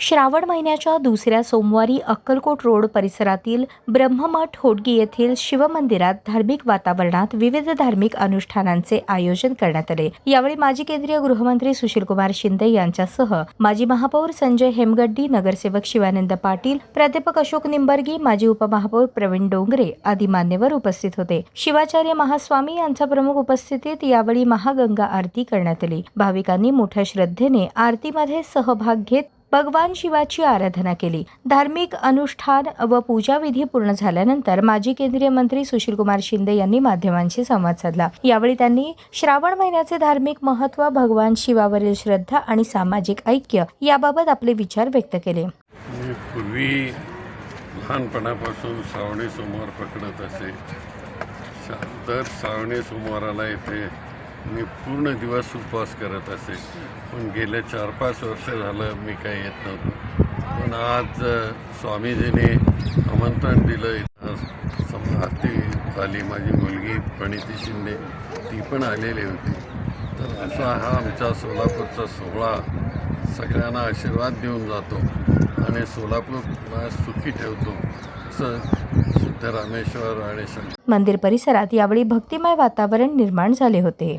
श्रावण महिन्याच्या दुसऱ्या सोमवारी अक्कलकोट रोड परिसरातील ब्रह्ममठ होडगी येथील शिवमंदिरात धार्मिक वातावरणात विविध धार्मिक अनुष्ठानांचे आयोजन करण्यात आले। यावेळी माजी केंद्रीय गृहमंत्री सुशीलकुमार शिंदे यांच्यासह माजी महापौर संजय हेमगड्डी, नगरसेवक शिवानंद पाटील, प्राध्यापक अशोक निंबर्गी, माजी उपमहापौर प्रवीण डोंगरे आदी मान्यवर उपस्थित होते। शिवाचार्य महास्वामी यांच्या प्रमुख उपस्थितीत यावेळी महागंगा आरती करण्यात आली। भाविकांनी मोठ्या श्रद्धेने आरतीमध्ये सहभाग घेत भगवान शिवाची आराधना केली। धार्मिक अनुष्ठान व पूजाविधी पूर्ण झाल्यानंतर माजी केंद्रीय मंत्री सुशीलकुमार शिंदे यांनी माध्यमांशी संवाद साधला। यावेळी त्यांनी श्रावण महिन्याचे धार्मिक महत्त्व, भगवान शिवावरील श्रद्धा आणि सामाजिक ऐक्य याबाबत आपले विचार व्यक्त केले। पूर्वी लहानपणापासून श्रावणी सोमवार पकडत असे। दर श्रावणी सोमवाराला इथे मी पूर्ण दिवस उपवास करत असे, पण गेले 4-5 वर्ष झालं मी काही येत नव्हतो। पण आज स्वामीजीने आमंत्रण दिलं। आरती झाली, माझी मुलगी प्रणिती शिंदे ती पण आलेली होती। तर असा हा आमचा सोलापूरचा सोहळा सगळ्यांना आशीर्वाद देऊन जातो आणि सोलापूरला सुखी ठेवतो असं सिद्धरामेश्वर आणि मंदिर परिसरात यावेळी भक्तिमय वातावरण निर्माण झाले होते।